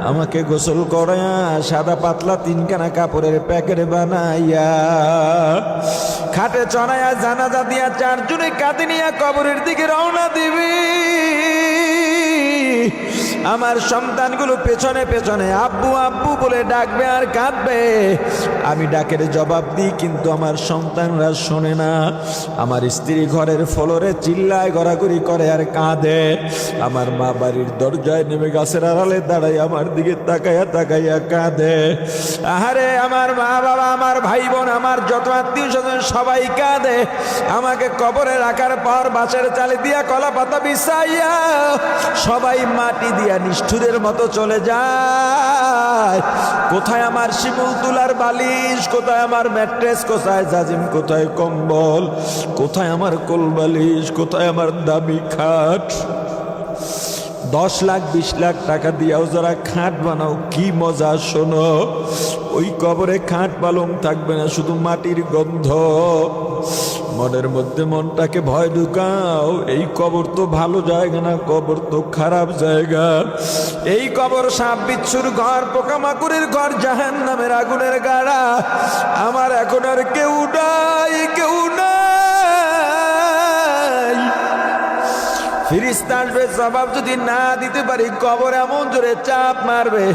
আমাকে গোসল করায়া সাদা পাতলা তিনখানা কাপড়ের প্যাকেট বানাইয়া খাটে চড়াইয়া জানাজা দিয়া চারজনে কাঁধে নিয়া কবরের দিকে রওনা দিবি। আমার সন্তানগুলো পেছনে পেছনে আব্বু আব্বু বলে ডাকবে আর কাঁদবে। আমি ডাকের জবাব দিই, কিন্তু আমার সন্তানরা শোনে না। আমার স্ত্রী ঘরের ফ্লোরে চিল্লায় গড়াগড়ি করে আর কাঁদে। আমার মা বাড়ির দরজায় নেমে গাছের আড়ালে দাঁড়াই আমার দিকে তাকাইয়া তাকাইয়া কাঁদে। আহারে আমার মা বাবা, আমার ভাই বোন, আমার যত আত্মীয় স্বজন সবাই কাঁদে। আমাকে কবরে রাখার পর বাঁশের চালে দিয়া কলা পাতা বিছাইয়া সবাই মাটি দিয়া নিষ্ঠুরের মতো চলে যায়। কোথায় আমার শিমুল তুলার বালিশ, কোথায় আমার ম্যাট্রেস, কোথায় জাজিম, কোথায় কম্বল, কোথায় আমার কোল বালিশ, কোথায় আমার দামি খাট। 10 লাখ 20 লাখ টাকা দিয়াও যারা খাট বানাও, কি মজা শোনো। ওই কবরে খাট পালং থাকবে না, শুধু মাটির গন্ধ। মনের মধ্যে মনটাকে ভয় ঢুকাও, এই কবর তো ভালো জায়গা না, কবর তো খারাপ জায়গা। এই কবর সাপ বিচ্ছুর ঘর, পোকামাকুড়ের ঘর, জাহান্নামের আগুনের গাড়া। আমার এখন আর কেউ নাই, কেউ নাই। ফিরিস্তা আসবে, জবাব যদি না দিতে পারি কবর এমন জোরে চাপ মারবে,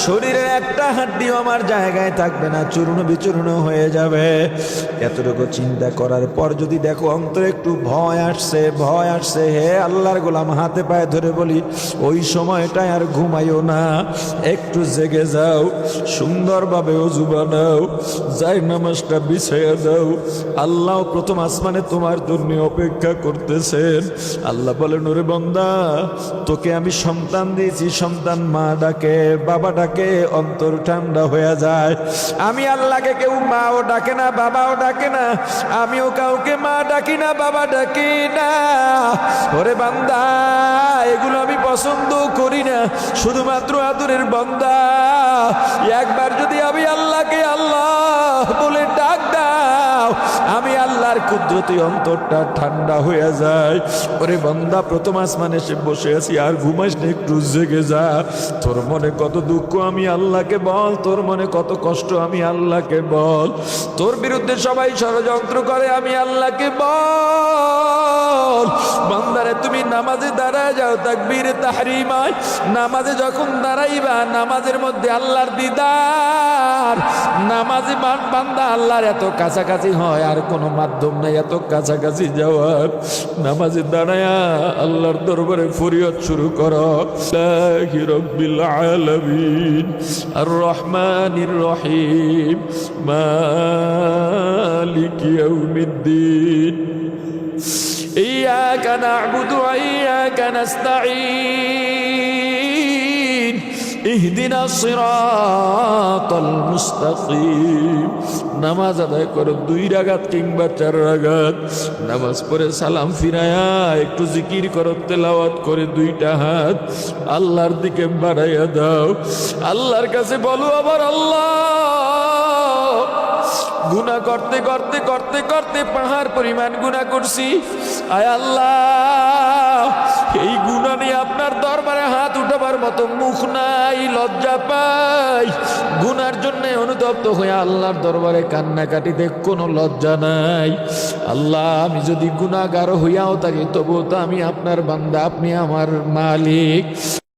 শরীরের একটা হাড্ডিও আমার জায়গায় থাকবে না, চূর্ণ বিচূর্ণ হয়ে যাবে। এতটুকু চিন্তা করার পর যদি দেখো অন্তরে একটু ভয় আসছে, ভয় আসছে, হে আল্লাহর গোলাম, হাতে পায়ে ধরে বলি, ওই সময়টায় আর ঘুমাইও না, একটু জেগে যাও, সুন্দরভাবে ওযু বানাও, যাই নামাজটা বিছাইয়া দাও। আল্লাহ প্রথম আসমানে তোমার জন্য অপেক্ষা করতেছেন। আল্লাহ বলেন, ওরে বান্দা, তোকে আমি সন্তান দিয়েছি, সন্তান মা ডাকে, বাবা ডাকে, অন্তর ঠান্ডা হয়ে যায়। আমি আল্লাহকে কেউ মাও ডাকে না, বাবাও ডাকে না, আমিও কাউকে মা ডাকি না, বাবা ডাকি না। ওরে বান্দা, এগুলো আমি পছন্দ করি না, শুধুমাত্র আদরের বান্দা। একবার যদি আমি আল্লাহকে আল্লাহ বলে ডাক দাও, আমি আল্লাহর কুদরতি অন্তরটা ঠান্ডা হয়ে যায়। ওরে বান্দা, প্রথম আসমানে এসে বসে আছি, আর ঘুমাস না, একটু জেগে যা। তোর মনে কত দুঃখ আমি আল্লাহকে বল, তোর মনে কত কষ্ট আমি আল্লাহকে বল। তোর বিরুদ্ধে সবাই ষড়যন্ত্র করে, আমি আল্লাহকে বল। বান্দারে, তুমি নামাজে দাঁড়ায় যাও, তাকবীরে তাহরিমায় নামাজে যখন দাঁড়াইবা, নামাজের মধ্যে আল্লাহর দিদার। নামাজে বান্দা আল্লাহর এত কাছাকাছি হয়, আর কোনো মাধ্যম নাই এত কাছাকাছি যাওয়ার। নামাজে দাঁড়ায়া আল্লাহর দরবারে ফরিয়াদ শুরু করো, লাহি রাব্বিল আলামিন আর রহমানির রহিম মালিকি ইয়াউমিদ্দিন ইয়্যাকা না'বুদু ওয়া ইয়্যাকা নাস্তাঈন ইহদিনাস সিরাতাল মুস্তাকিম। নামাজ আদায় করো 2 রাকাত কিংবা 4 রাকাত। নামাজ পড়ে সালাম ফিরায়া একটু জিকির করো, তেলাওয়াত করে 2টা হাত আল্লাহর দিকে বাড়াইয়া দাও। আল্লাহর কাছে বলো, আবার আল্লাহ, গুনাহ করতে করতে করতে করতে পাহাড় পরিমাণ গুনাহ করছি। আয় আল্লাহ, এই গুনাহ নিয়ে আপনার দরবারে হাত উঠাবার মতো মুখ নাই, লজ্জা পাই। গুনার জন্য অনুতপ্ত হয়ে আল্লাহর দরবারে কান্নাকাটিতে কোনো লজ্জা নাই। আল্লাহ, আমি যদি গুনাহগার হইয়াও থাকি, তবুও তো আমি আপনার বান্দা, আপনি আমার মালিক।